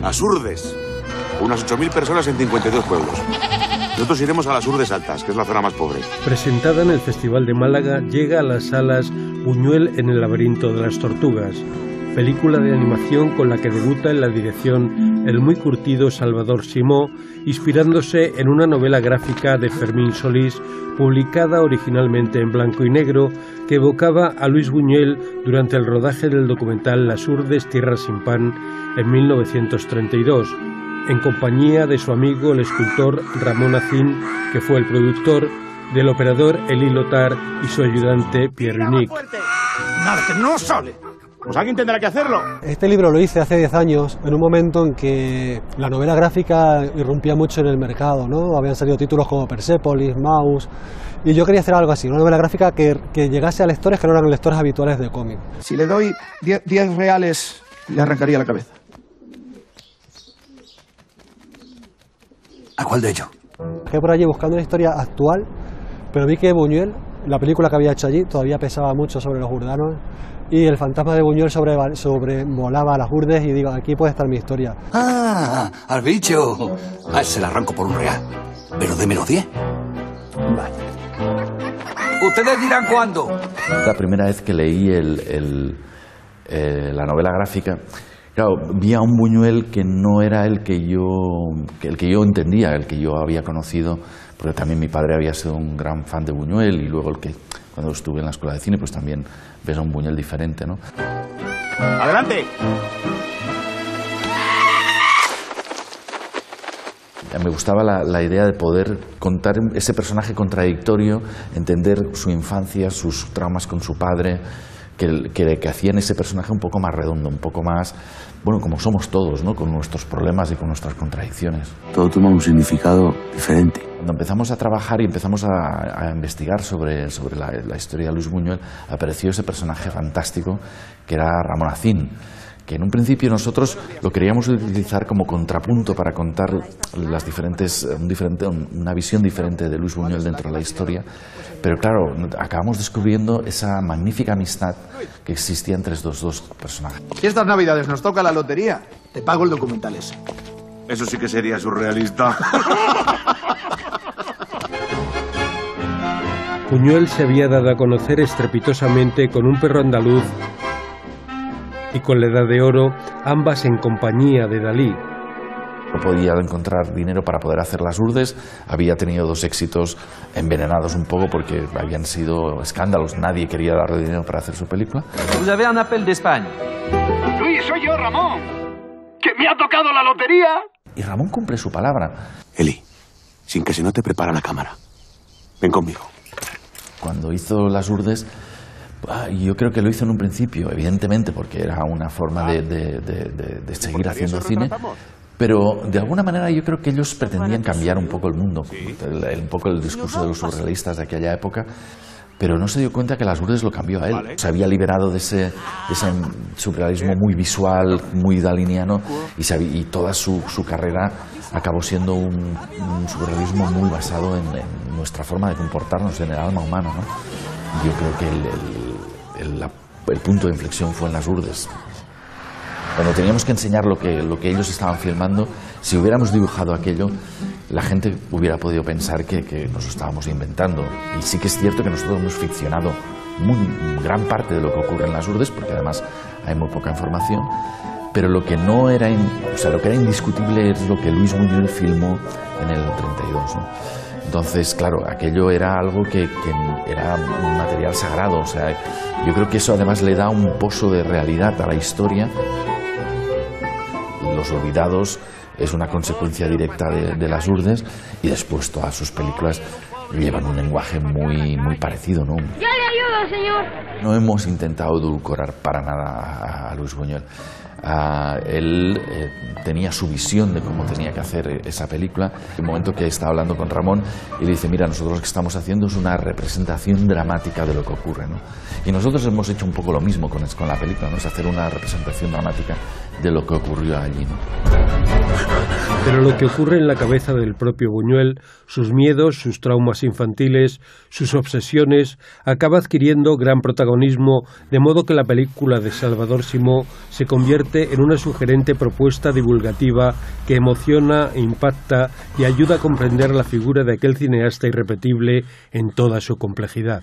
Las Urdes. Unas 8.000 personas en 52 pueblos. Nosotros iremos a las Urdes Altas, que es la zona más pobre. Presentada en el Festival de Málaga, llega a las salas Buñuel en el laberinto de las tortugas, película de animación con la que debuta en la dirección el muy curtido Salvador Simó, inspirándose en una novela gráfica de Fermín Solís, publicada originalmente en blanco y negro, que evocaba a Luis Buñuel durante el rodaje del documental Las Urdes, Tierra sin Pan, en 1932, en compañía de su amigo el escultor Ramón Acín, que fue el productor, del operador Elie Lothar y su ayudante Pierre Unique. ¡No sale! Pues alguien tendrá que hacerlo. Este libro lo hice hace 10 años, en un momento en que la novela gráfica irrumpía mucho en el mercado, ¿no? Habían salido títulos como Persepolis, Maus, y yo quería hacer algo así, una novela gráfica que llegase a lectores que no eran lectores habituales de cómic. Si le doy 10 reales, le arrancaría la cabeza. ¿A cuál de ellos? Quedé por allí buscando una historia actual, pero vi que Buñuel, la película que había hecho allí, todavía pesaba mucho sobre los urdanos, y el fantasma de Buñuel sobrevolaba a las urdes, y digo, aquí puede estar mi historia. ¡Ah! ¡Al bicho! A ese le arranco por un real, pero démelo 10. Vale. Ustedes dirán cuándo. La primera vez que leí la novela gráfica, claro, vi a un Buñuel que no era el que yo entendía, el que yo había conocido, porque también mi padre había sido un gran fan de Buñuel, y luego cuando estuve en la escuela de cine, pues también ves a un Buñuel diferente, ¿no? ¡Adelante! Me gustaba la idea de poder contar ese personaje contradictorio, entender su infancia, sus traumas con su padre, que hacían ese personaje un poco más redondo, un poco más, bueno, como somos todos, ¿no? Con nuestros problemas y con nuestras contradicciones. Todo toma un significado diferente. Cuando empezamos a trabajar y empezamos a investigar sobre la historia de Luis Buñuel, apareció ese personaje fantástico que era Ramón Acín, que en un principio nosotros lo queríamos utilizar como contrapunto para contar una visión diferente de Luis Buñuel dentro de la historia, pero claro, acabamos descubriendo esa magnífica amistad que existía entre estos dos personajes. Si estas navidades nos toca la lotería, te pago el documental ese. Eso sí que sería surrealista. Buñuel se había dado a conocer estrepitosamente con Un perro andaluz y con La edad de oro, ambas en compañía de Dalí. No podía encontrar dinero para poder hacer Las Urdes, había tenido 2 éxitos envenenados un poco porque habían sido escándalos, nadie quería darle dinero para hacer su película. Vous avez un appel d'Espagne. Luis, soy yo, Ramón. ¡Que me ha tocado la lotería! Y Ramón cumple su palabra. Eli, sin que se note, prepara la cámara. Ven conmigo. Cuando hizo Las Urdes, yo creo que lo hizo en un principio, evidentemente, porque era una forma de seguir haciendo cine, pero de alguna manera yo creo que ellos pretendían cambiar un poco el mundo, un poco el discurso de los surrealistas de aquella época, pero no se dio cuenta que Las Urdes lo cambió a él. Se había liberado de ese surrealismo muy visual, muy daliniano, y toda su carrera acabó siendo un surrealismo muy basado en nuestra forma de comportarnos, en el alma humana, ¿no? Yo creo que el punto de inflexión fue en Las Urdes. Cuando teníamos que enseñar lo que ellos estaban filmando, si hubiéramos dibujado aquello, la gente hubiera podido pensar que nos lo estábamos inventando. Y sí que es cierto que nosotros hemos ficcionado gran parte de lo que ocurre en Las Urdes, porque además hay muy poca información, pero lo que no era, lo que era indiscutible es lo que Luis Buñuel filmó en el 32, ¿no? Entonces, claro, aquello era algo que era un material sagrado, o sea, yo creo que eso además le da un pozo de realidad a la historia. Los Olvidados es una consecuencia directa de Las Urdes, y después todas sus películas llevan un lenguaje muy parecido, ¿no? ¡Ya le ayudo, señor! No hemos intentado edulcorar para nada a Luis Buñuel. Él tenía su visión de cómo tenía que hacer esa película. En el momento que está hablando con Ramón, y le dice, mira, nosotros lo que estamos haciendo es una representación dramática de lo que ocurre, ¿no? Y nosotros hemos hecho un poco lo mismo con la película, ¿no? Es hacer una representación dramática de lo que ocurrió allí, ¿no? Pero lo que ocurre en la cabeza del propio Buñuel, sus miedos, sus traumas infantiles, sus obsesiones, acaba adquiriendo gran protagonismo, de modo que la película de Salvador Simó se convierte en una sugerente propuesta divulgativa que emociona, impacta y ayuda a comprender la figura de aquel cineasta irrepetible en toda su complejidad.